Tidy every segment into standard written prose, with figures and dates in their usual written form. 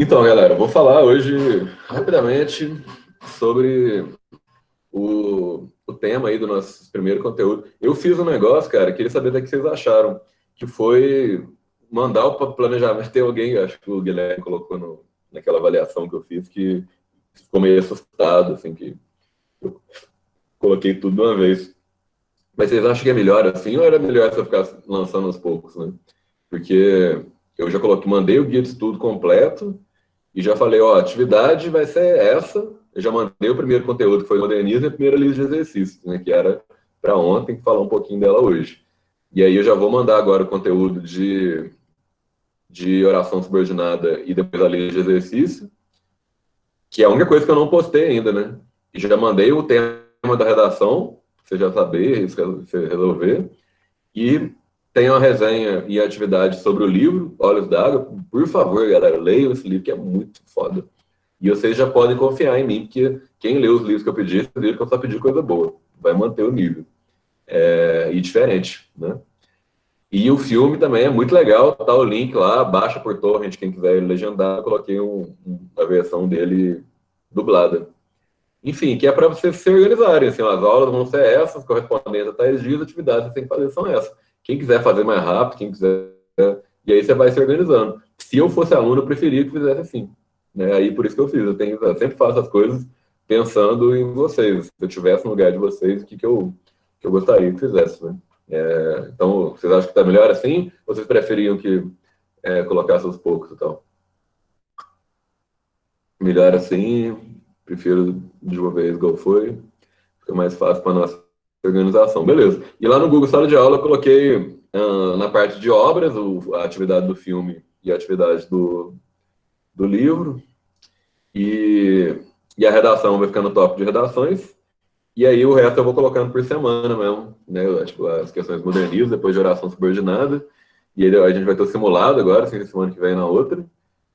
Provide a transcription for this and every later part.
Então, galera, eu vou falar hoje rapidamente sobre o tema aí do nosso primeiro conteúdo. Eu fiz um negócio, cara, queria saber até o que vocês acharam, que foi mandar o planejamento. Tem alguém, acho que o Guilherme colocou naquela avaliação que eu fiz, que ficou meio assustado, assim, que eu coloquei tudo de uma vez. Mas vocês acham que é melhor assim, ou era melhor se eu ficar lançando aos poucos, né? Porque eu já coloquei, mandei o guia de estudo completo, e já falei, ó, a atividade vai ser essa. Eu já mandei o primeiro conteúdo, que foi modernismo, e a primeira lista de exercícios, né, que era para ontem, falar um pouquinho dela hoje. E aí eu já vou mandar agora o conteúdo de oração subordinada e depois a lista de exercício, que é a única coisa que eu não postei ainda, né? E já mandei o tema da redação, pra você já saber, você resolver. E tem uma resenha e atividade sobre o livro, Olhos d'Água. Por favor, galera, leiam esse livro que é muito foda. E vocês já podem confiar em mim, porque quem lê os livros que eu pedi, vocês viram que eu só pedi coisa boa. Vai manter o nível. E diferente, né? E o filme também é muito legal, tá o link lá, baixa por torrent, quem quiser legendar, eu coloquei a versão dele dublada. Enfim, que é para vocês se organizarem, assim, as aulas vão ser essas, correspondendo a tais dias, atividades que você tem que fazer são essas. Quem quiser fazer mais rápido, quem quiser... E aí você vai se organizando. Se eu fosse aluno, eu preferia que fizesse assim, né? Aí por isso que eu fiz. Eu sempre faço as coisas pensando em vocês. Se eu tivesse no lugar de vocês, o que eu gostaria que fizesse, né? Então, vocês acham que está melhor assim? Ou vocês preferiam que colocasse aos poucos e tal? Melhor assim, prefiro de uma vez igual foi. Fica mais fácil para nossa organização. Beleza. E lá no Google Sala de Aula eu coloquei na parte de obras a atividade do filme e a atividade do livro. E, e a redação vai ficar no top de redações. E aí o resto eu vou colocando por semana mesmo. Né? Tipo, as questões modernistas, depois de oração subordinada. E aí a gente vai ter o simulado agora, assim, semana que vem na outra.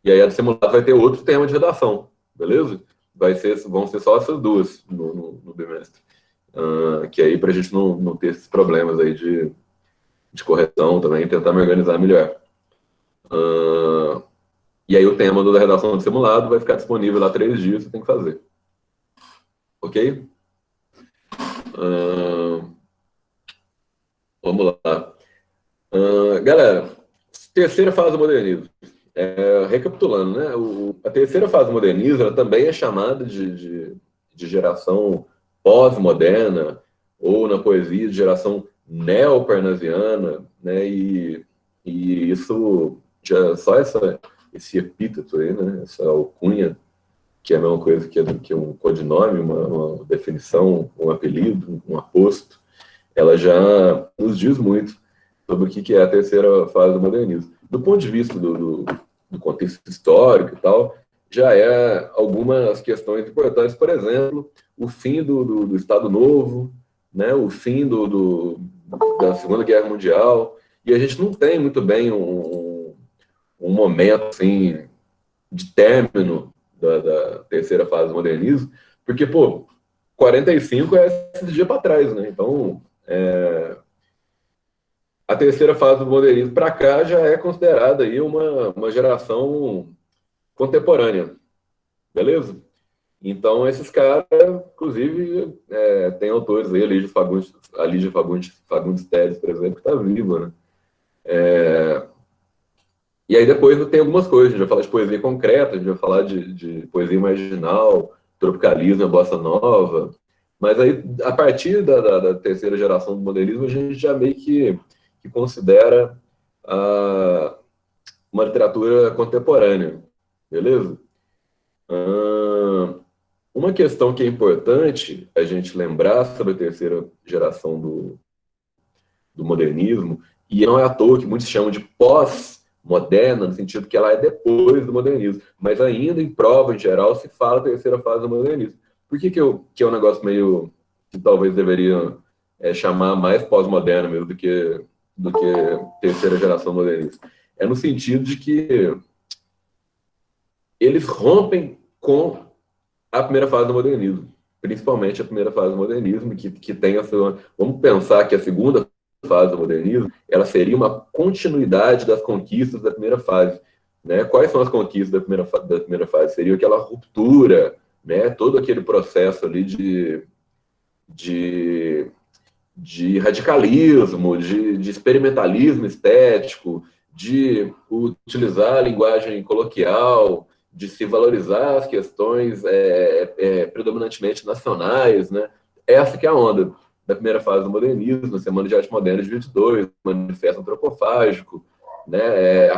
E aí a do simulado vai ter outro tema de redação. Beleza? Vão ser só essas duas no bimestre. Que aí para a gente não ter esses problemas aí de correção também, tentar me organizar melhor. E aí o tema da redação do simulado vai ficar disponível lá 3 dias, você tem que fazer. Ok? Vamos lá. Galera, terceira fase do modernismo. Recapitulando, né? A terceira fase do modernismo ela também é chamada de geração pós-moderna, ou na poesia de geração neo-parnasiana, né? E isso, só esse epíteto aí, né? Essa alcunha, que é a mesma coisa que um codinome, uma definição, um apelido, um aposto, ela já nos diz muito sobre o que é a terceira fase do modernismo. Do ponto de vista do contexto histórico e tal, já é algumas questões importantes, por exemplo, o fim do Estado Novo, né, o fim da Segunda Guerra Mundial, e a gente não tem muito bem um momento assim, de término da terceira fase do modernismo, porque, pô, 45 é esse dia para trás, né? Então, a terceira fase do modernismo para cá já é considerada aí uma geração contemporânea, beleza? Então, esses caras, inclusive, tem autores aí, a Lígia Fagundes Telles, por exemplo, que está viva, né? E aí depois tem algumas coisas, a gente vai falar de poesia concreta, a gente vai falar de poesia marginal, tropicalismo, bossa nova, mas aí, a partir da terceira geração do modernismo, a gente já meio que considera uma literatura contemporânea, beleza? Uma questão que é importante a gente lembrar sobre a terceira geração do modernismo, e não é à toa que muitos chamam de pós-moderna, no sentido que ela é depois do modernismo, mas ainda em prova, em geral, se fala terceira fase do modernismo. Por que é um negócio meio que talvez deveria chamar mais pós-moderna mesmo do que terceira geração modernista? É no sentido de que eles rompem com a primeira fase do modernismo, principalmente a primeira fase do modernismo, que tem a sua... Vamos pensar que a segunda fase do modernismo, ela seria uma continuidade das conquistas da primeira fase. né? Quais são as conquistas da primeira fase? Seria aquela ruptura, né? Todo aquele processo ali de, de radicalismo, de experimentalismo estético, de utilizar a linguagem coloquial, de se valorizar as questões predominantemente nacionais, né? Essa que é a onda da primeira fase do modernismo, Semana de Arte Moderna de 22, Manifesto Antropofágico, né?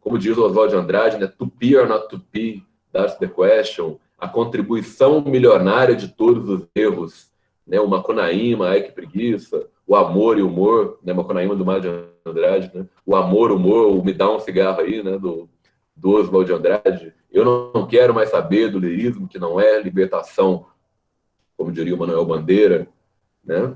Como diz o Oswald de Andrade, né? To be or not to be, that's the question. A contribuição milionária de todos os erros, né? O Macunaíma, ai que preguiça, o amor e o humor, né? Macunaíma do Mário de Andrade, né? O amor, o humor, o me dá um cigarro aí, né? Do Oswald de Andrade. Eu não quero mais saber do lirismo, que não é libertação, como diria o Manuel Bandeira, né?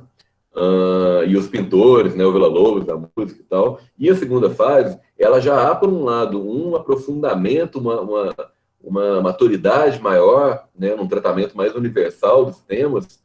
E os pintores, né? O Villa-Lobos da música e tal. E a segunda fase, ela já há, por um lado, um aprofundamento, uma maturidade maior, né? Um tratamento mais universal dos temas,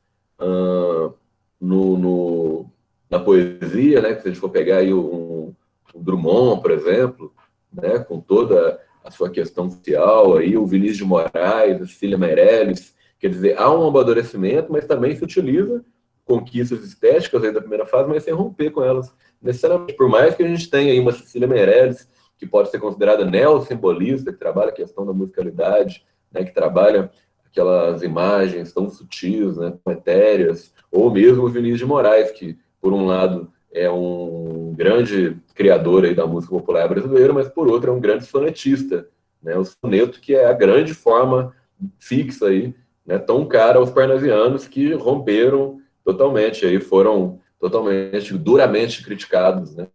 na poesia, né? Que se a gente for pegar aí um Drummond, por exemplo, né? Com toda a sua questão social, aí, o Vinícius de Moraes, a Cecília Meirelles, quer dizer, há um amadurecimento, mas também se utiliza conquistas estéticas aí da primeira fase, mas sem romper com elas necessariamente. Por mais que a gente tenha aí uma Cecília Meirelles, que pode ser considerada neossimbolista, que trabalha a questão da musicalidade, né? Que trabalha aquelas imagens tão sutis, né? Etéreas, ou mesmo o Vinícius de Moraes, que, por um lado, é um grande criador aí da música popular brasileira, mas, por outro, é um grande sonetista, né? O soneto, que é a grande forma fixa aí, né? Tão cara aos parnasianos, que romperam totalmente, aí foram totalmente, duramente criticados, né?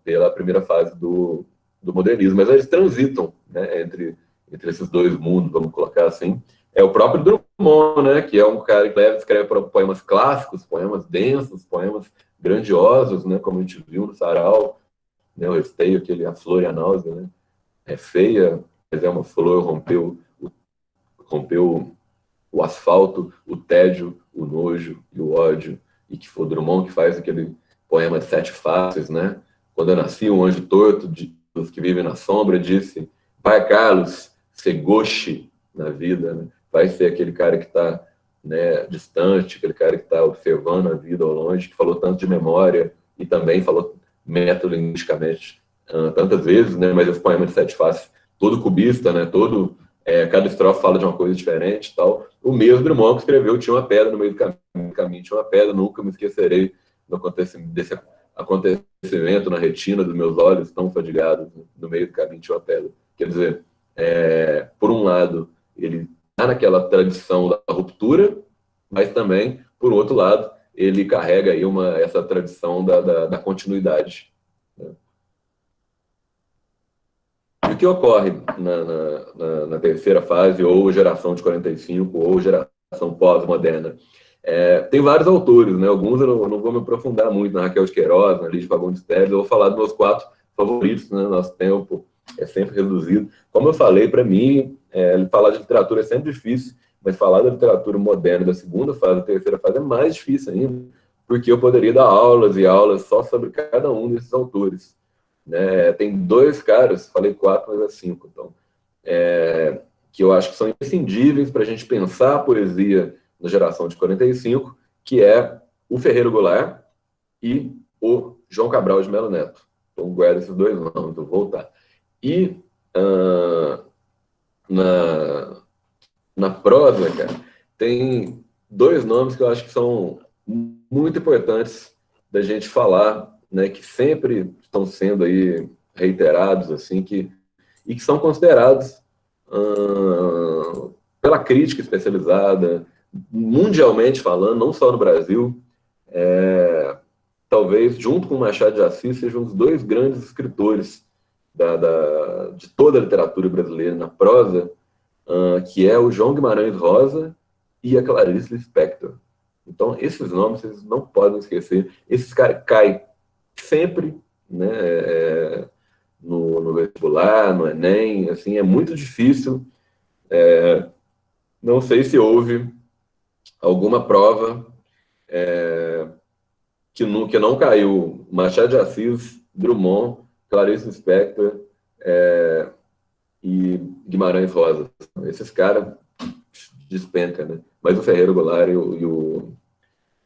Pela primeira fase do modernismo. Mas eles transitam, né? Entre esses dois mundos, vamos colocar assim. É o próprio Drummond, né? Que é um cara que escreve poemas clássicos, poemas densos, poemas grandiosos, né? Como a gente viu no Sarau, né? O Esteio, aquele A Flor e a Náusea, né? É feia, mas é uma flor, rompeu o asfalto, o tédio, o nojo e o ódio, e que foi o Drummond que faz aquele poema de Sete Faces, né? Quando eu nasci, um anjo torto dos que vivem na sombra disse: vai, Carlos, ser goche na vida, né? Vai ser aquele cara que está, né, distante, aquele cara que está observando a vida ao longe, que falou tanto de memória e também falou metalinguisticamente tantas vezes, né? Mas esse poema de Sete Faces, todo cubista, né? Cada estrofe fala de uma coisa diferente e tal. O mesmo Drummond que escreveu Tinha uma Pedra no Meio do Caminho, tinha uma pedra, nunca me esquecerei desse acontecimento na retina dos meus olhos tão fadigados, no meio do caminho tinha uma pedra. Quer dizer, por um lado, ele está naquela tradição da ruptura, mas também, por outro lado, ele carrega aí essa tradição da continuidade. Né? E o que ocorre na terceira fase, ou geração de 45, ou geração pós-moderna? Tem vários autores, né? Alguns eu não vou me aprofundar muito, na Raquel de Queiroz, na Lígia Fagundes Telles, eu vou falar dos meus 4 favoritos, né? Nosso tempo é sempre reduzido. Como eu falei, para mim, falar de literatura é sempre difícil, mas falar da literatura moderna da segunda fase, da terceira fase, é mais difícil ainda, porque eu poderia dar aulas e aulas só sobre cada um desses autores. Né? Tem 2 caras, falei 4, mas é 5, então, que eu acho que são imprescindíveis para a gente pensar a poesia na geração de 45, que é o Ferreiro Goulart e o João Cabral de Melo Neto. Então, guarda esses 2 nomes, vou voltar. E na prosa, cara, tem 2 nomes que eu acho que são muito importantes da gente falar, né, que sempre estão sendo aí reiterados, assim, e que são considerados pela crítica especializada, mundialmente falando, não só no Brasil, talvez, junto com Machado de Assis, sejam os 2 grandes escritores de toda a literatura brasileira na prosa, que é o João Guimarães Rosa e a Clarice Lispector. Então, esses nomes vocês não podem esquecer. Esses caras caem sempre, né, no vestibular, no Enem, assim, é muito difícil. Não sei se houve alguma prova que não caiu Machado de Assis, Drummond, Clarice Lispector, e Guimarães Rosa. Esses caras despenca, né? Mas o Ferreira Goulart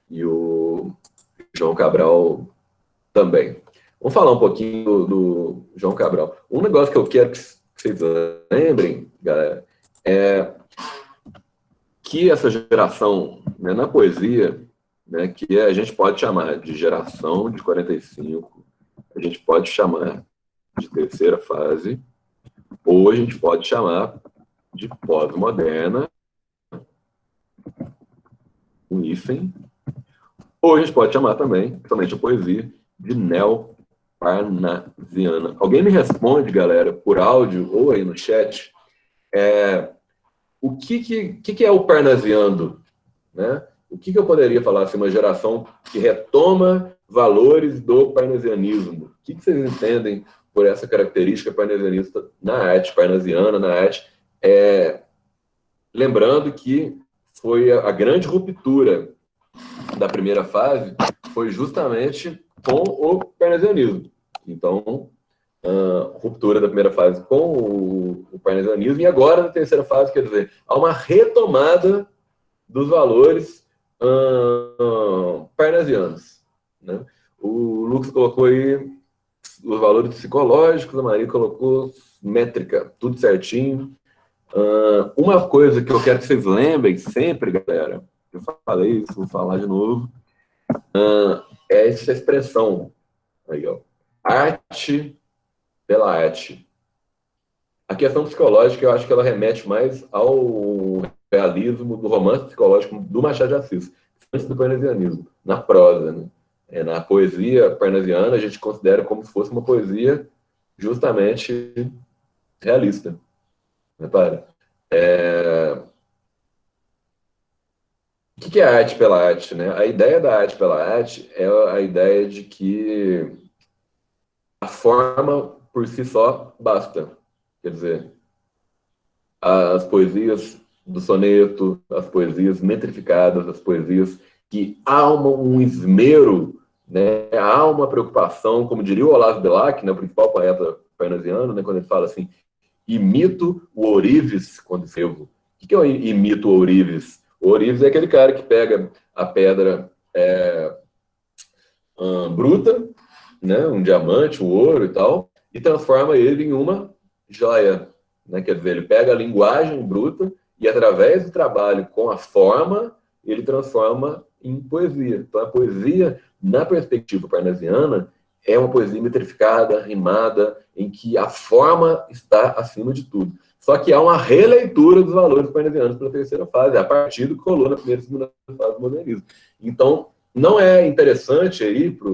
e o João Cabral também. Vamos falar um pouquinho do João Cabral. Um negócio que eu quero que vocês lembrem, galera, é que essa geração, né, na poesia, né, que a gente pode chamar de geração de 45, a gente pode chamar de terceira fase, ou a gente pode chamar de pós-moderna, um hífen, ou a gente pode chamar também, somente a poesia, de neoparnasiana. Alguém me responde, galera, por áudio ou aí no chat, o que é o parnasiano? Né? O que eu poderia falar assim, uma geração que retoma valores do parnasianismo? O que vocês entendem por essa característica parnasianista na arte parnasiana, na arte? Lembrando que foi a grande ruptura da primeira fase foi justamente com o parnasianismo. Então, ruptura da primeira fase com o parnasianismo, e agora na terceira fase, quer dizer, há uma retomada dos valores parnasianos. Né? O Lucas colocou aí os valores psicológicos, a Maria colocou métrica, tudo certinho. Uma coisa que eu quero que vocês lembrem sempre, galera, eu falei isso, vou falar de novo, é essa expressão aí, ó, arte pela arte. A questão psicológica, eu acho que ela remete mais ao realismo do romance psicológico do Machado de Assis, antes do parnasianismo, na prosa. Né? Na poesia parnasiana, a gente considera como se fosse uma poesia justamente realista. Repara. O que é arte pela arte? Né? A ideia da arte pela arte é a ideia de que a forma por si só basta. Quer dizer, as poesias do soneto, as poesias metrificadas, as poesias que há um esmero, né? Há uma preocupação, como diria o Olavo Bilac, né, o principal poeta parnasiano, né, quando ele fala assim, imito o ourives quando escrevo. O que é o imito o ourives? O ourives é aquele cara que pega a pedra bruta, né, um diamante, um ouro e tal, e transforma ele em uma joia. Né? Quer dizer, ele pega a linguagem bruta e, através do trabalho com a forma, ele transforma em poesia. Então, a poesia, na perspectiva parnasiana, é uma poesia metrificada, rimada, em que a forma está acima de tudo. Só que há uma releitura dos valores parnasianos para a terceira fase, a partir do que rolou na primeira e segunda fase do modernismo. Então, não é interessante aí para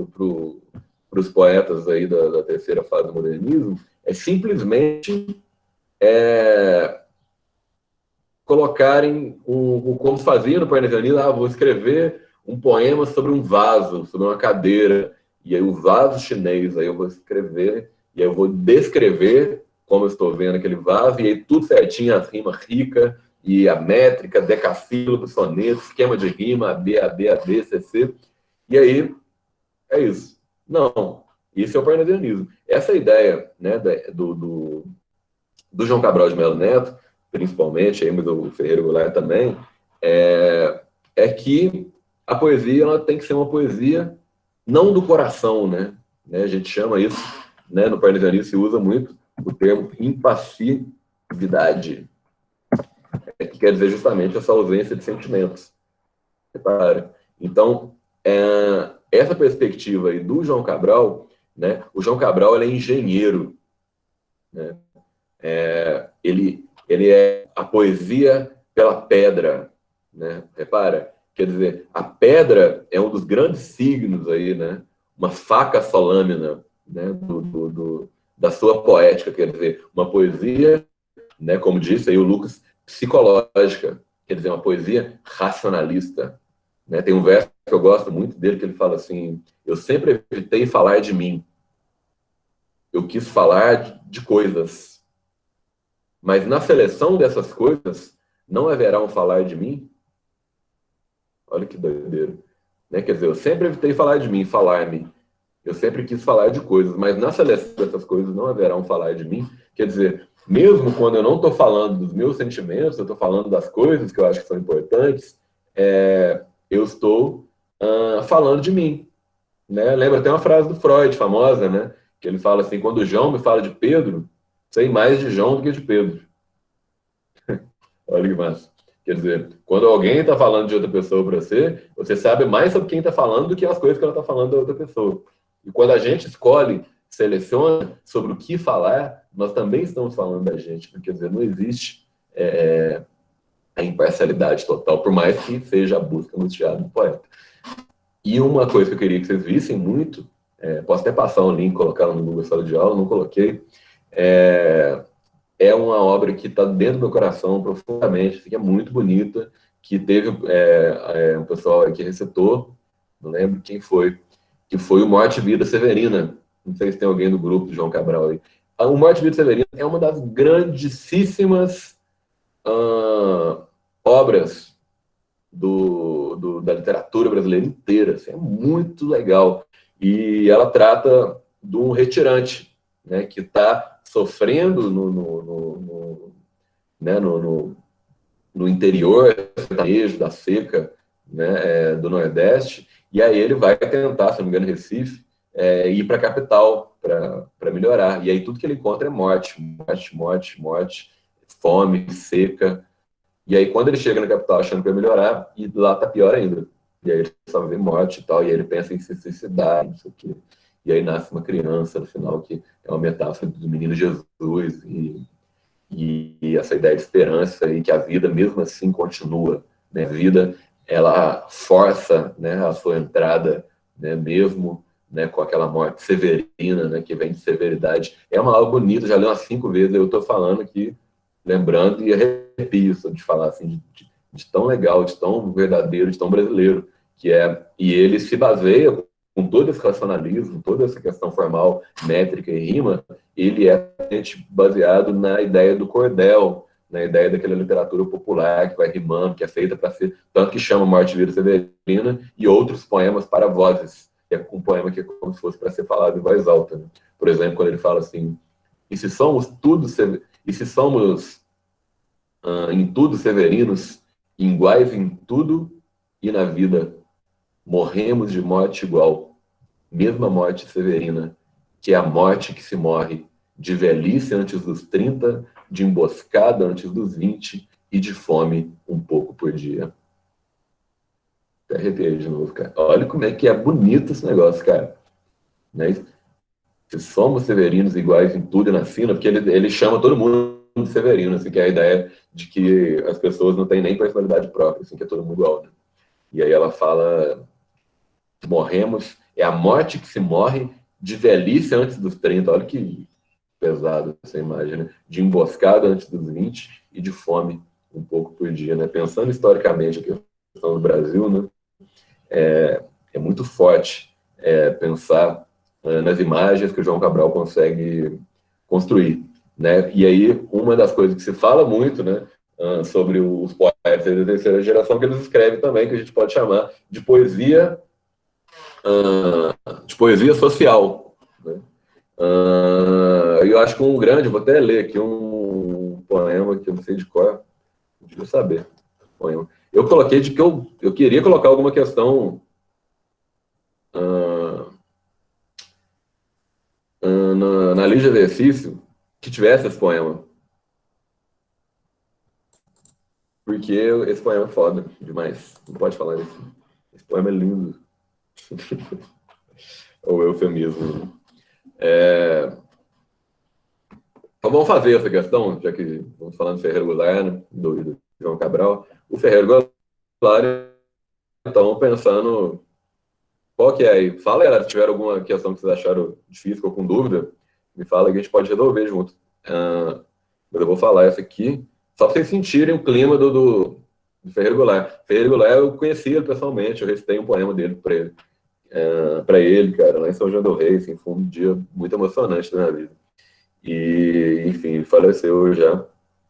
os poetas aí da terceira fase do modernismo, é simplesmente colocarem, como fazia no parnasianismo, vou escrever um poema sobre um vaso, sobre uma cadeira, e aí o vaso chinês, aí eu vou escrever, e aí eu vou descrever como eu estou vendo aquele vaso, e aí tudo certinho, as rimas ricas, e a métrica, decassílabo, soneto, esquema de rima, AB, AB, AB, CC, e aí é isso. Não, isso é o parnasianismo. Essa ideia, né, do João Cabral de Melo Neto, principalmente, aí, mas o Ferreira Goulart também, é que a poesia ela tem que ser uma poesia não do coração, né? A gente chama isso, né, no parnasianismo se usa muito o termo impassividade, que quer dizer justamente essa ausência de sentimentos. Repara. Então, essa perspectiva aí do João Cabral, né, o João Cabral ele é engenheiro, né? Ele é a poesia pela pedra, né? Repara, quer dizer, a pedra é um dos grandes signos aí, né? Uma faca solâmina, né? Da sua poética, quer dizer, uma poesia, né? Como disse aí o Lucas, psicológica, quer dizer, uma poesia racionalista, né? Tem um verso que eu gosto muito dele que ele fala assim: eu sempre evitei falar de mim, eu quis falar de coisas. Mas na seleção dessas coisas, não haverá um falar de mim? Olha que doideira. Né? Quer dizer, eu sempre evitei falar de mim, falar-me. Eu sempre quis falar de coisas, mas na seleção dessas coisas não haverá um falar de mim. Quer dizer, mesmo quando eu não estou falando dos meus sentimentos, eu estou falando das coisas que eu acho que são importantes, eu estou falando de mim. Né? Lembra até uma frase do Freud, famosa, né? Que ele fala assim, quando o João me fala de Pedro, sei mais de João do que de Pedro. Olha que massa. Quer dizer, quando alguém está falando de outra pessoa para você, você sabe mais sobre quem está falando do que as coisas que ela está falando da outra pessoa. E quando a gente escolhe, seleciona sobre o que falar, nós também estamos falando da gente. Quer dizer, não existe a imparcialidade total, por mais que seja a busca no teatro do poeta. E uma coisa que eu queria que vocês vissem muito, posso até passar um link, colocar no Google Sala de Aula, não coloquei, é uma obra que está dentro do meu coração profundamente, que é muito bonita, que teve um pessoal que recitou, não lembro quem foi, que foi o Morte e Vida Severina. Não sei se tem alguém do grupo do João Cabral aí. O Morte e Vida Severina é uma das grandíssimas obras da literatura brasileira inteira. Assim, é muito legal. E ela trata de um retirante, né, que está sofrendo no interior da seca, né, do Nordeste, e aí ele vai tentar, se não me engano, Recife, ir para a capital para melhorar. E aí tudo que ele encontra é morte, morte, morte, morte, fome, seca. E aí quando ele chega na capital achando que vai melhorar, e lá tá pior ainda. E aí ele só vê morte e tal, e aí ele pensa em se suicidar, não sei o quê. E aí nasce uma criança, no final, que é uma metáfora do menino Jesus, e essa ideia de esperança, e que a vida, mesmo assim, continua. Né? A vida, ela força, né, a sua entrada, né, mesmo, né, com aquela morte severina, né, que vem de severidade. É uma algo bonito, já li umas 5 vezes, eu estou falando aqui, lembrando, e arrepio de falar assim, de tão legal, de tão verdadeiro, de tão brasileiro, que é. E ele se baseia com todo esse racionalismo, toda essa questão formal, métrica e rima, ele é baseado na ideia do cordel, na ideia daquela literatura popular que vai rimando, que é feita para ser, tanto que chama Morte e Vida Severina, e outros poemas para vozes, que é um poema que é como se fosse para ser falado em voz alta. Né? Por exemplo, quando ele fala assim, e se somos em tudo severinos, iguais em tudo e na vida, morremos de morte igual, mesma morte severina, que é a morte que se morre de velhice antes dos 30, de emboscada antes dos 20 e de fome um pouco por dia. Até arrepiei de novo, cara. Olha como é que é bonito esse negócio, cara. Né? Se somos severinos iguais em tudo e na sina, porque ele chama todo mundo de severino, assim, que é a ideia de que as pessoas não têm nem personalidade própria, assim, que é todo mundo igual. Né? E aí ela fala, morremos, é a morte que se morre de velhice antes dos 30, olha que pesado essa imagem, né? De emboscada antes dos 20 e de fome um pouco por dia, né? Pensando historicamente a questão do Brasil, né? É muito forte pensar nas imagens que o João Cabral consegue construir, né? E aí, uma das coisas que se fala muito, né, sobre os poetas da terceira geração, que eles escrevem também, que a gente pode chamar de poesia social, né? Eu acho que um grande, vou até ler aqui um poema que eu não sei de cor, deixa eu saber. Poema. Eu coloquei de que eu queria colocar alguma questão na lista de exercício que tivesse esse poema. Porque esse poema é foda demais. Não pode falar isso. Esse poema é lindo. Ou eufemismo. Então vamos fazer essa questão, já que estamos falando do Ferreiro Goulart, né, do João Cabral. O Ferreiro Goulart, então, pensando qual que é aí. Fala, galera, se tiver alguma questão que vocês acharam difícil ou com dúvida, me fala que a gente pode resolver junto. Mas eu vou falar essa aqui, só para vocês sentirem o clima do Ferreiro Goulart. Ferreiro Goulart, eu conheci ele pessoalmente, eu recitei um poema dele para ele, cara, lá em São João do Rei, assim, foi um dia muito emocionante da minha vida. E, enfim, ele faleceu já.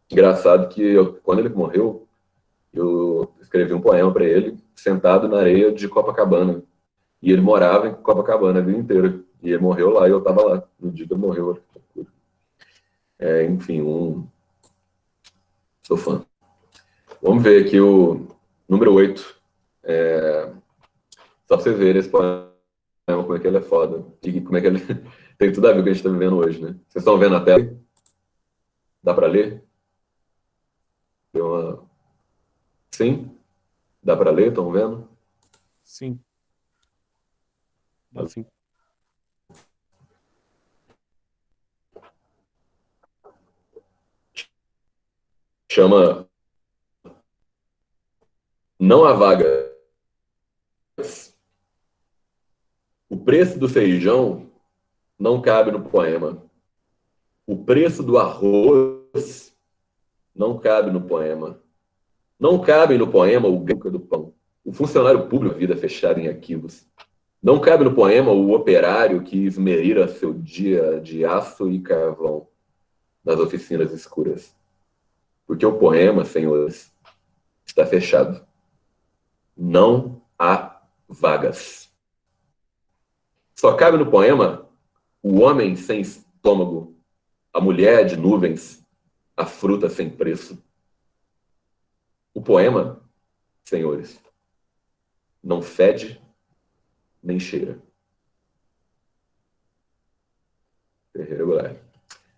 Engraçado que quando ele morreu, eu escrevi um poema para ele, sentado na areia de Copacabana, E ele morava em Copacabana a vida inteira. E ele morreu lá, e eu estava lá no dia que ele morreu. Enfim, sou fã. Vamos ver aqui o número 8. Só pra vocês verem esse poema, como é que ele é foda. E como é que ele tem tudo a ver com o que a gente está vivendo hoje, né? Vocês estão vendo a tela? Dá para ler? Sim? Dá para ler? Estão vendo? Sim. Dá sim. Chama Não há vagas. O preço do feijão não cabe no poema. O preço do arroz não cabe no poema. Não cabe no poema o ganho do pão. O funcionário público, vida fechada em arquivos. Não cabe no poema o operário que esmerira seu dia de aço e carvão nas oficinas escuras. Porque o poema, senhores, está fechado. Não há vagas. Só cabe no poema o homem sem estômago, a mulher de nuvens, a fruta sem preço. O poema, senhores, não fede nem cheira. Ferreira Goulart.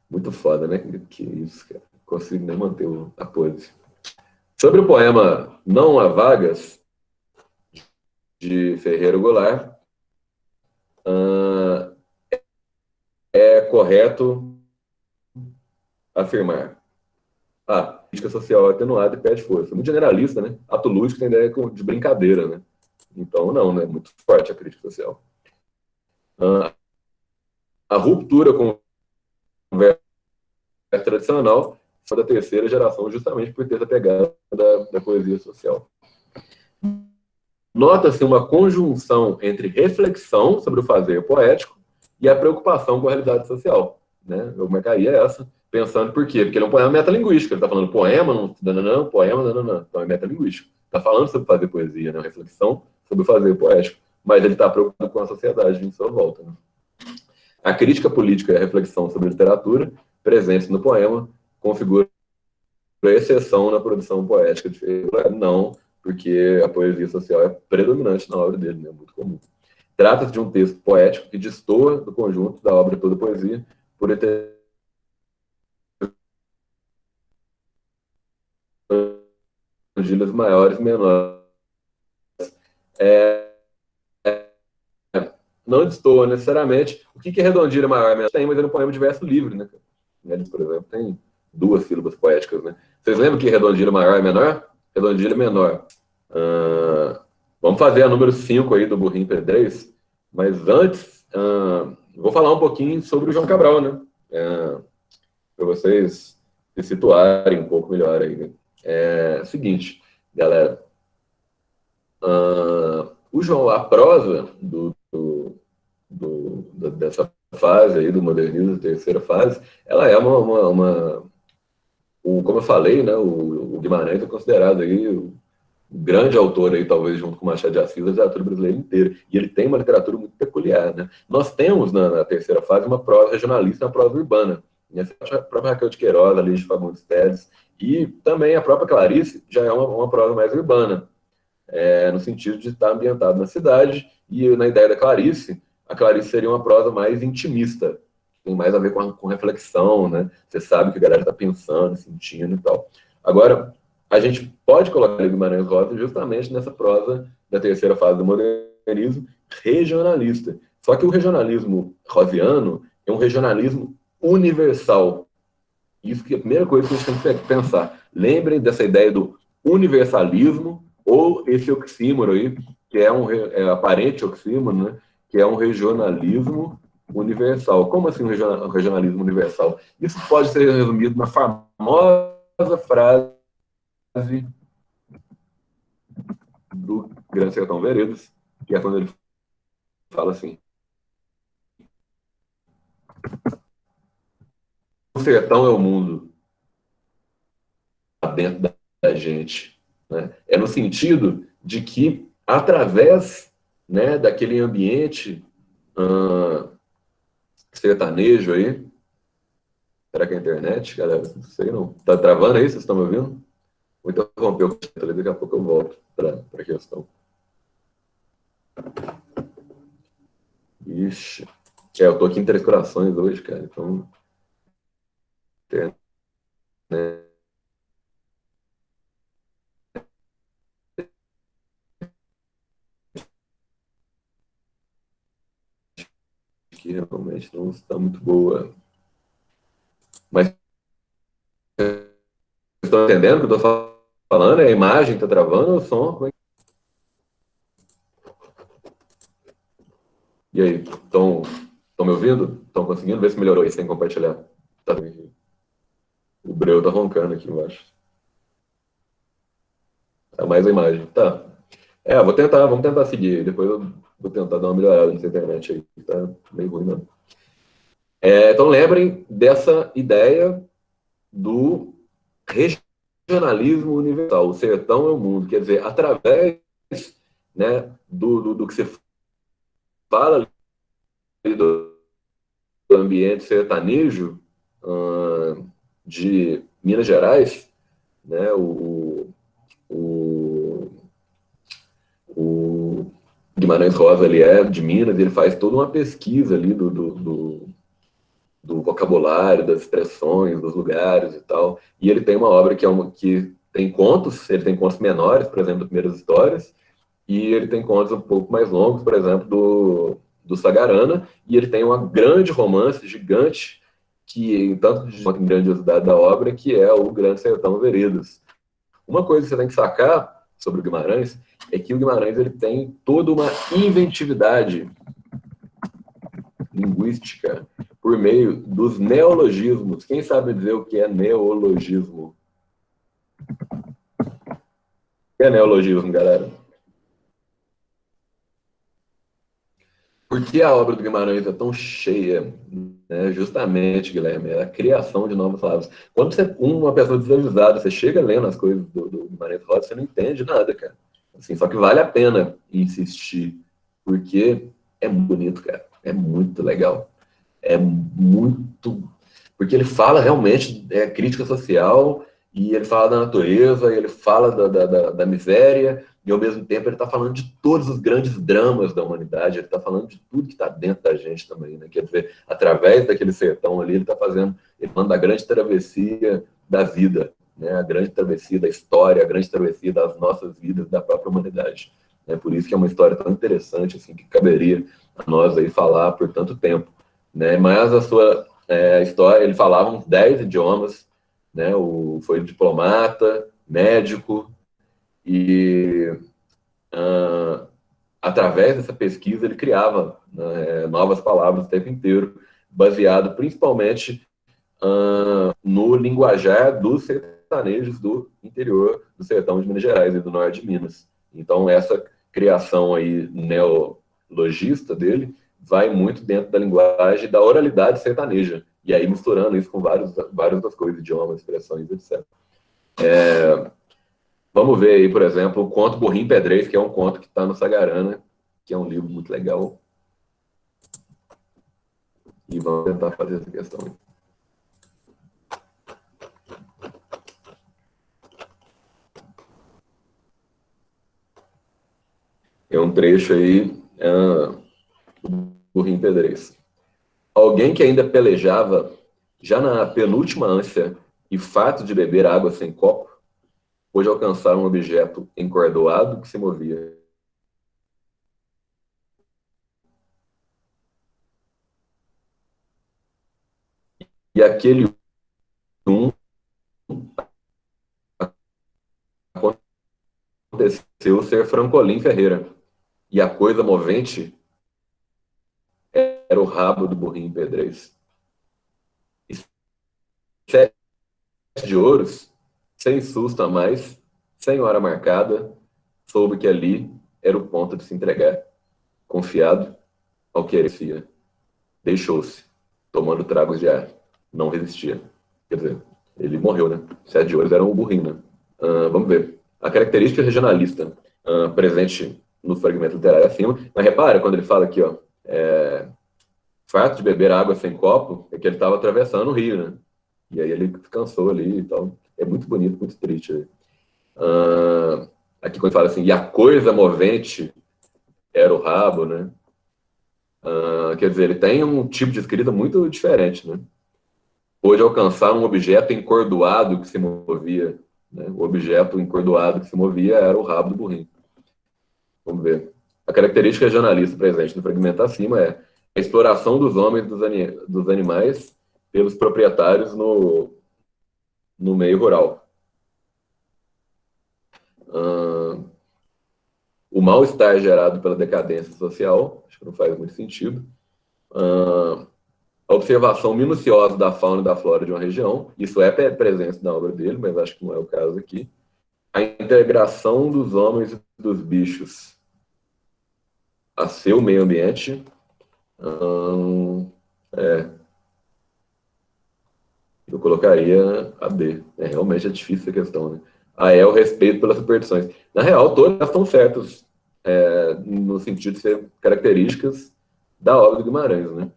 Muito foda, né? Que isso, cara. Não consigo nem manter a pose. Sobre o poema Não há Vagas, de Ferreira Goulart, é correto afirmar: a crítica social é atenuada e perde força. Muito generalista, né? Ato lúdico tem ideia de brincadeira, né? Então, não, né? Muito forte a crítica social. A ruptura com a conversa tradicional foi da terceira geração, justamente por ter essa pegada da poesia social. Nota-se uma conjunção entre reflexão sobre o fazer poético e a preocupação com a realidade social. Né? Eu marcaria essa, pensando por quê? Porque ele é um poema metalinguístico. Ele está falando poema, não, poema, não. Então é metalinguístico. Está falando sobre fazer poesia, né? Reflexão sobre o fazer poético. Mas ele está preocupado com a sociedade em sua volta. Né? A crítica política e a reflexão sobre literatura, presentes no poema, configura exceção na produção poética de Ferreira. Não, porque a poesia social é predominante na obra dele, né? Muito comum. Trata-se de um texto poético que destoa do conjunto da obra toda poesia por heterogêneas maiores e menores. Não destoa necessariamente. O que é redondilha maior e menor? Tem, mas é um poema de verso livre, né? Ele, por exemplo, tem 2 sílabas poéticas, né? Vocês lembram que redondilha maior e menor? Redondilha menor. Vamos fazer a número 5 aí do Burrinho Pedrez, mas antes, vou falar um pouquinho sobre o João Cabral, né? Para vocês se situarem um pouco melhor aí. Né? Seguinte, galera. O João, a prosa dessa fase aí do modernismo, terceira fase, ela é como eu falei, né? O Guimarães é considerado aí o grande autor aí, talvez junto com o Machado de Assis, da literatura brasileira inteira. E ele tem uma literatura muito peculiar, né? Nós temos, na terceira fase, uma prosa regionalista, uma prosa urbana. A própria Raquel de Queiroz, a Lígia Fagundes Telles, e também a própria Clarice já é uma prosa mais urbana, no sentido de estar ambientado na cidade, e na ideia da Clarice, a Clarice seria uma prosa mais intimista, tem mais a ver com reflexão, né? Você sabe o que a galera está pensando, sentindo e tal. Agora, a gente pode colocar Guimarães Rosa justamente nessa prosa da terceira fase do modernismo regionalista. Só que o regionalismo rosiano é um regionalismo universal. Isso que é a primeira coisa que a gente tem que pensar. Lembrem dessa ideia do universalismo ou esse oxímoro aí, que é aparente oxímoro, né? Que é um regionalismo universal. Como assim um regionalismo universal? Isso pode ser resumido na famosa frase do Grande Sertão Veredas, que é quando ele fala assim: o sertão é o mundo dentro da gente. Né? É no sentido de que, através né, daquele ambiente sertanejo aí. Será que é a internet, galera? Não sei não. Tá travando aí? Vocês estão me ouvindo? Vou interromper o que daqui a pouco eu volto para a questão. Ixi. Eu tô aqui em Três Corações hoje, cara. Então, internet aqui realmente não está muito boa. Mas estão entendendo o que eu tô falando? É a imagem que tá travando ou o som? Como é que... E aí, estão me ouvindo? Estão conseguindo ver se melhorou aí sem compartilhar? Tá. O Breu tá roncando aqui embaixo. É mais a imagem. Tá. Vamos tentar seguir. Depois eu vou tentar dar uma melhorada nessa internet aí. Tá meio ruim, não. Então lembrem dessa ideia do regionalismo universal. O sertão é o mundo. Quer dizer, através, né, do que você fala ali do ambiente sertanejo de Minas Gerais, né, o Guimarães Rosa, ele é de Minas, ele faz toda uma pesquisa ali do vocabulário, das expressões, dos lugares e tal. E ele tem uma obra que tem contos, ele tem contos menores, por exemplo, das primeiras histórias, e ele tem contos um pouco mais longos, por exemplo, do Sagarana, e ele tem uma grande romance gigante, que tanto de grandiosidade da obra, que é o Grande Sertão Veredas. Uma coisa que você tem que sacar sobre o Guimarães é que o Guimarães ele tem toda uma inventividade linguística por meio dos neologismos. Quem sabe dizer o que é neologismo? O que é neologismo, galera? Por que a obra do Guimarães é tão cheia? Né? Justamente, Guilherme, é a criação de novas palavras. Quando você, uma pessoa desavisada, você chega lendo as coisas do Guimarães Rosa, você não entende nada, cara. Assim, só que vale a pena insistir, porque é muito bonito, cara. É muito legal. É muito... Porque ele fala realmente crítica social, e ele fala da natureza, e ele fala da miséria, e ao mesmo tempo ele está falando de todos os grandes dramas da humanidade, ele está falando de tudo que está dentro da gente também, né? Quer dizer, através daquele sertão ali, ele está fazendo, ele falando da grande travessia da vida, né? A grande travessia da história, a grande travessia das nossas vidas, da própria humanidade. É por isso que é uma história tão interessante, assim, que caberia a nós aí falar por tanto tempo, né? Mas a sua história, ele falava uns 10 idiomas, né? Foi diplomata, médico, e através dessa pesquisa ele criava, né, novas palavras o tempo inteiro, baseado principalmente no linguajar dos sertanejos do interior do sertão de Minas Gerais e do norte de Minas. Então essa criação aí neologista dele vai muito dentro da linguagem da oralidade sertaneja, e aí misturando isso com várias das coisas, idiomas, expressões, etc. Vamos ver aí, por exemplo, o conto Burrinho Pedrez, que é um conto que está no Sagarana, que é um livro muito legal. E vamos tentar fazer essa questão. É um trecho aí, Burrinho Pedrez. Alguém que ainda pelejava, já na penúltima ânsia e fato de beber água sem copo, pôde alcançar um objeto encordoado que se movia. E aquele aconteceu ser Francolin Ferreira. E a coisa movente era o rabo do Burrinho Pedrez. E 7 de ouros, sem susto a mais, sem hora marcada, soube que ali era o ponto de se entregar. Confiado ao que herecia. Deixou-se, tomando tragos de ar. Não resistia. Quer dizer, ele morreu, né? 7 de ouros era um burrinho, né? Vamos ver. A característica regionalista presente no fragmento literário acima, mas repara, quando ele fala aqui, ó, fato de beber água sem copo, é que ele estava atravessando o rio, né? E aí ele cansou ali e tal. É muito bonito, muito triste. Aqui quando fala assim, e a coisa movente era o rabo, né? Quer dizer, ele tem um tipo de escrita muito diferente, né? Pôde alcançar um objeto encordoado que se movia, né? O objeto encordoado que se movia era o rabo do burrinho. Vamos ver. A característica regionalista presente no fragmento acima é a exploração dos homens e dos animais pelos proprietários no meio rural. O mal-estar gerado pela decadência social, acho que não faz muito sentido. A observação minuciosa da fauna e da flora de uma região, isso é presença na obra dele, mas acho que não é o caso aqui. A integração dos homens e dos bichos a seu meio ambiente. Eu colocaria a B. Realmente é difícil a questão, né? A E é o respeito pelas superstições. Na real, todas estão certas, no sentido de ser características da obra do Guimarães, né?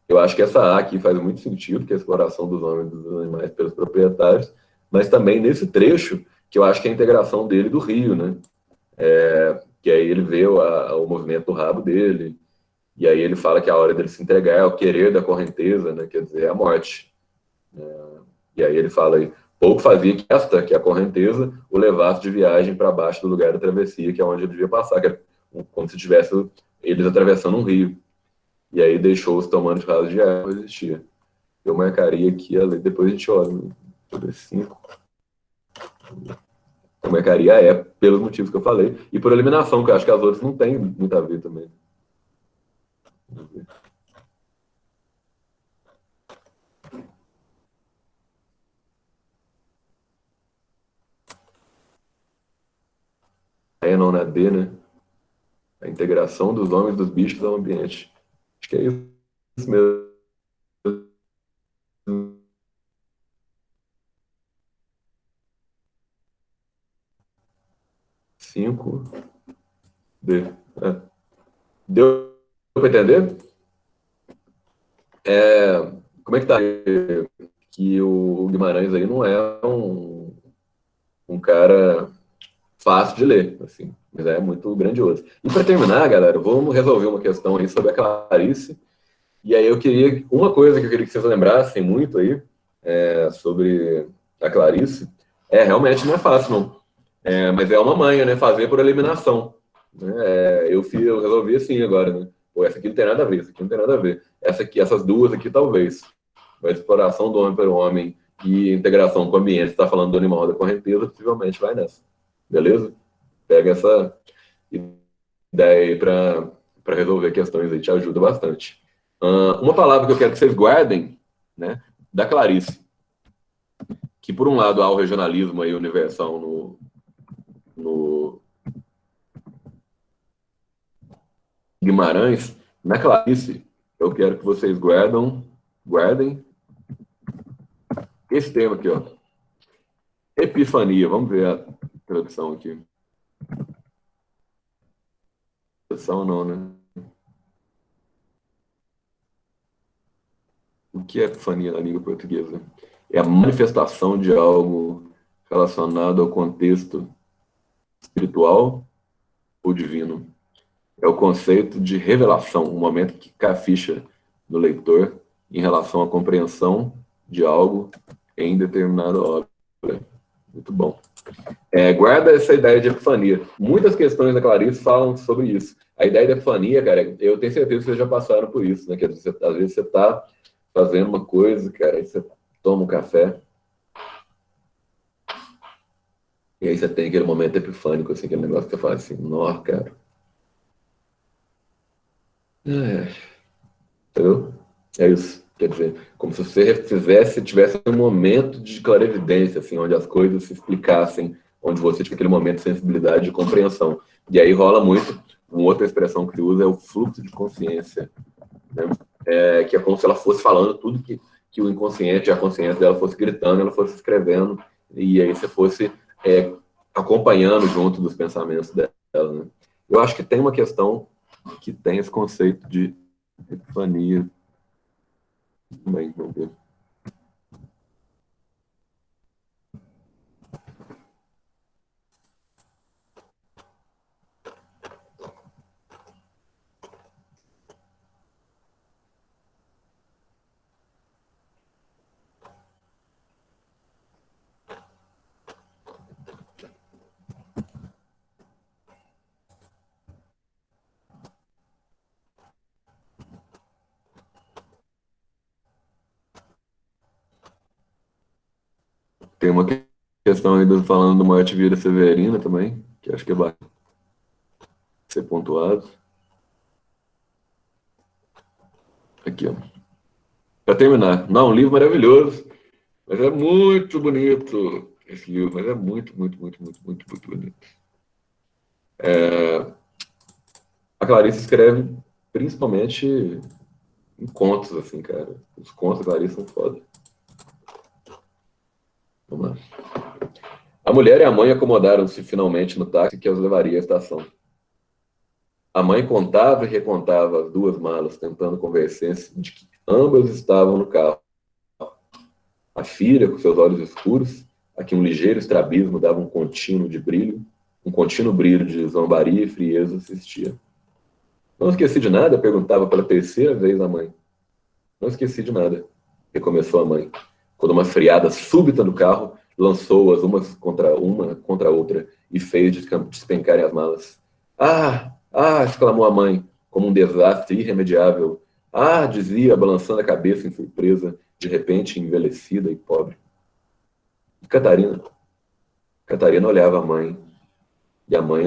Eu acho que essa A aqui faz muito sentido, que é a exploração dos homens e dos animais pelos proprietários, mas também nesse trecho, que eu acho que é a integração dele do rio, né? Que aí ele vê o movimento do rabo dele, e aí ele fala que a hora dele se entregar é o querer da correnteza, né? Quer dizer, é a morte. E aí ele fala aí, pouco fazia que esta, que é a correnteza, o levasse de viagem para baixo do lugar da travessia, que é onde ele devia passar, que é como se tivesse eles atravessando um rio. E aí deixou-os tomando de raso de água, existia. Eu marcaria aqui, depois a gente olha, sobre 5. Eu marcaria a E, pelos motivos que eu falei, e por eliminação, que eu acho que as outras não tem muito a ver também. A E não na D, né? A integração dos homens e dos bichos ao ambiente. Acho que é isso mesmo. 5 D. Deu para entender? Como é que tá? Que o Guimarães aí não é um cara fácil de ler, assim, mas é muito grandioso. E para terminar, galera, vamos resolver uma questão aí sobre a Clarice. E aí uma coisa que eu queria que vocês lembrassem muito aí sobre a Clarice, realmente não é fácil, não. Mas é uma manha, né? Fazer por eliminação. Né? Eu resolvi assim agora, né? Pô, essa aqui não tem nada a ver, essa aqui não tem nada a ver. Essas duas aqui, talvez. A exploração do homem pelo homem e integração com o ambiente, está falando do animal da correnteza, possivelmente vai nessa. Beleza? Pega essa ideia aí para resolver questões aí, te ajuda bastante. Uma palavra que eu quero que vocês guardem, né? Da Clarice. Que, por um lado, há o regionalismo aí universal no Guimarães. Na Clarice, eu quero que vocês guardem esse tema aqui, ó. Epifania. Vamos ver a tradução aqui. Tradução não, né? O que é epifania na língua portuguesa? É a manifestação de algo relacionado ao contexto espiritual ou divino. É o conceito de revelação, um momento que cai a ficha no leitor em relação à compreensão de algo em determinada obra. Muito bom. Guarda essa ideia de epifania. Muitas questões da Clarice falam sobre isso. A ideia da epifania, cara, eu tenho certeza que vocês já passaram por isso, né? Que às vezes você está fazendo uma coisa, cara, aí você toma um café e aí você tem aquele momento epifânico, assim, aquele negócio que você fala assim, nossa, cara. Entendeu? É isso. Quer dizer, como se você tivesse um momento de clarividência, assim, onde as coisas se explicassem, onde você tinha aquele momento de sensibilidade de compreensão. E aí rola muito, uma outra expressão que se usa é o fluxo de consciência, né? Que é como se ela fosse falando tudo que o inconsciente e a consciência dela fosse gritando, ela fosse escrevendo, e aí você fosse acompanhando junto dos pensamentos dela. dela, né? Eu acho que tem uma questão que tem esse conceito de epifania também, vamos ver. Tem uma questão ainda falando do Morte Vira Severina também, que acho que é bacana ser pontuado. Aqui, ó. Para terminar. Não, um livro maravilhoso, mas é muito bonito esse livro, mas é muito, muito, muito, muito, muito, muito bonito. A Clarice escreve principalmente em contos, assim, cara. Os contos da Clarice são foda. Vamos lá. A mulher e a mãe acomodaram-se finalmente no táxi que os levaria à estação. A mãe contava e recontava as duas malas, tentando convencer-se de que ambas estavam no carro. A filha, com seus olhos escuros, a que um ligeiro estrabismo dava um contínuo brilho de zombaria e frieza, assistia. Não esqueci de nada? Perguntava pela terceira vez a mãe. Não esqueci de nada, recomeçou a mãe, quando uma friada súbita do carro lançou-as uma contra a outra e fez despencarem as malas. Ah! Ah! Exclamou a mãe, como um desastre irremediável. Ah! Dizia, balançando a cabeça em surpresa, de repente envelhecida e pobre. E Catarina? Catarina olhava a mãe, e a mãe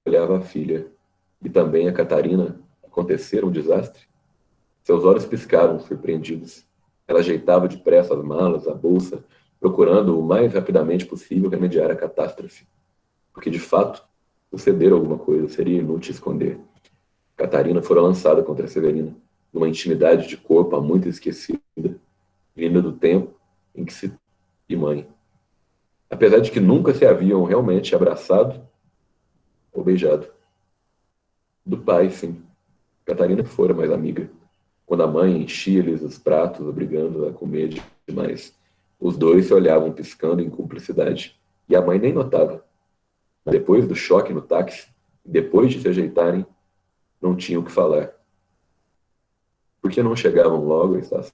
olhava a filha. E também a Catarina acontecera um desastre? Seus olhos piscaram, surpreendidos. Ela ajeitava depressa as malas, a bolsa, procurando o mais rapidamente possível remediar a catástrofe. Porque, de fato, sucedera alguma coisa, seria inútil esconder. Catarina fora lançada contra Severina, numa intimidade de corpo há muito esquecida, vinda do tempo em que se... e mãe. Apesar de que nunca se haviam realmente abraçado ou beijado. Do pai, sim. Catarina fora mais amiga. Quando a mãe enchia-lhes os pratos, obrigando-a a comer demais. Os dois se olhavam piscando em cumplicidade. E a mãe nem notava. Depois do choque no táxi, depois de se ajeitarem, não tinham o que falar. Por que não chegavam logo à estação?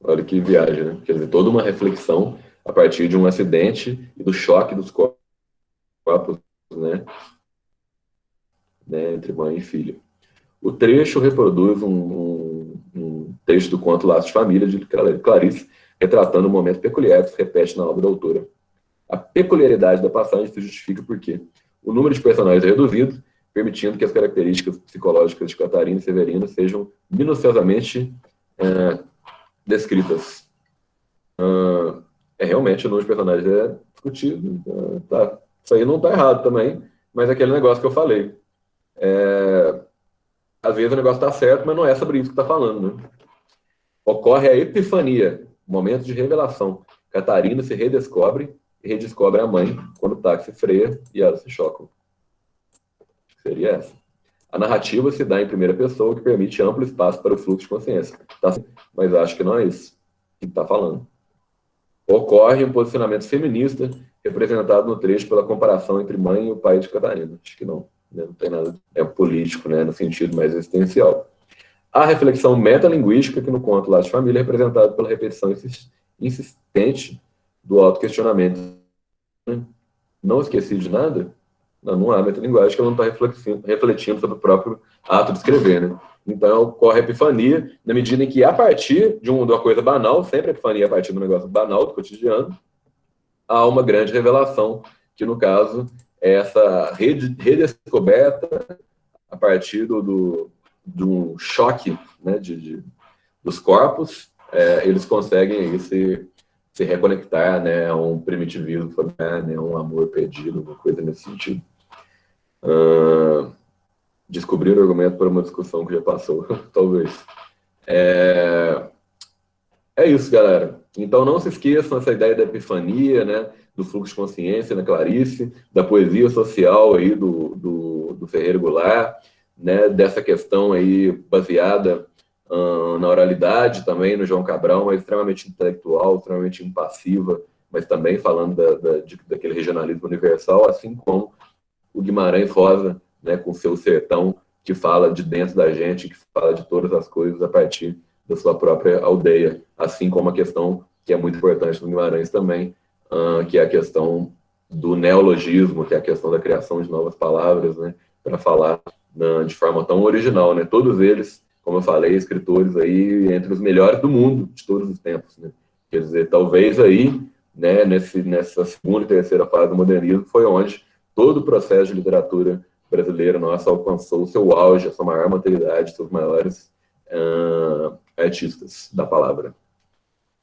Olha que viagem, né? Quer dizer, toda uma reflexão a partir de um acidente e do choque dos corpos, né? Entre mãe e filha. O trecho reproduz um trecho do conto Laços de Família, de Clarice, retratando um momento peculiar que se repete na obra da autora. A peculiaridade da passagem se justifica porque o número de personagens é reduzido, permitindo que as características psicológicas de Catarina e Severina sejam minuciosamente descritas. Realmente o número de personagens é discutido. Tá. Isso aí não está errado também, mas é aquele negócio que eu falei. Às vezes o negócio está certo, mas não é sobre isso que está falando, né? Ocorre a epifania, momento de revelação. Catarina se redescobre e redescobre a mãe quando o táxi freia e elas se chocam. Seria essa. A narrativa se dá em primeira pessoa, o que permite amplo espaço para o fluxo de consciência. Tá? Mas acho que não é isso que está falando. Ocorre um posicionamento feminista representado no trecho pela comparação entre mãe e o pai de Catarina. Acho que não. Né? Não tem nada. É político, né? No sentido mais existencial. A reflexão metalinguística, que no conto Laços de Família é representada pela repetição insistente do autoquestionamento. Não esqueci de nada? Não há metalinguagem, que ela não está refletindo sobre o próprio ato de escrever, né? Então, ocorre a epifania, na medida em que, a partir de uma coisa banal, sempre a epifania a partir do negócio banal, do cotidiano, há uma grande revelação, que, no caso, é essa redescoberta a partir de um choque, né, dos corpos, eles conseguem aí se reconectar, né, a um primitivismo familiar, né, a um amor perdido, uma coisa nesse sentido. Descobrir o argumento para uma discussão que já passou, talvez. É isso, galera. Então não se esqueçam essa ideia da epifania, né, do fluxo de consciência na Clarice, da poesia social aí do Ferreira Goulart, né, dessa questão aí baseada na oralidade também no João Cabral, mas extremamente intelectual, extremamente impassiva, mas também falando daquele regionalismo universal, assim como o Guimarães Rosa, né, com seu sertão, que fala de dentro da gente, que fala de todas as coisas a partir da sua própria aldeia, assim como a questão que é muito importante no Guimarães também, que é a questão do neologismo, que é a questão da criação de novas palavras, né, para falar de forma tão original, né? Todos eles, como eu falei, escritores aí entre os melhores do mundo de todos os tempos, né? Quer dizer, talvez aí, né, nessa segunda e terceira fase do modernismo foi onde todo o processo de literatura brasileira nossa alcançou o seu auge, a sua maior maturidade, seus maiores artistas da palavra.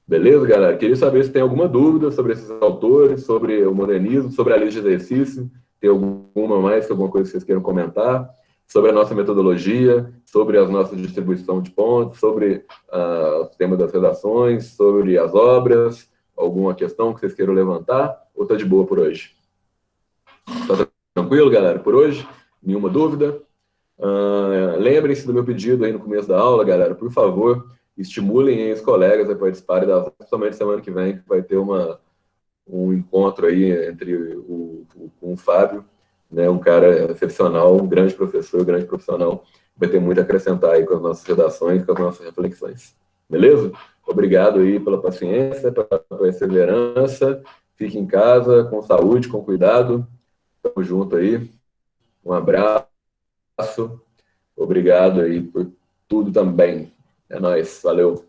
Beleza, galera? Queria saber se tem alguma dúvida sobre esses autores, sobre o modernismo, sobre a lei de exercício. Tem alguma mais, alguma coisa que vocês queiram comentar? Sobre a nossa metodologia, sobre as nossas distribuição de pontos, sobre o tema das redações, sobre as obras, alguma questão que vocês queiram levantar? Ou tá de boa por hoje? Tá tranquilo, galera, por hoje? Nenhuma dúvida? Lembrem-se do meu pedido aí no começo da aula, galera, por favor, estimulem os colegas a participarem da aula, principalmente semana que vem, que vai ter um encontro aí entre com o Fábio, né, um cara excepcional, um grande professor, um grande profissional, vai ter muito a acrescentar aí com as nossas redações, com as nossas reflexões. Beleza? Obrigado aí pela paciência, pela perseverança, fique em casa, com saúde, com cuidado, tamo junto aí, um abraço, obrigado aí por tudo também. É nóis, valeu.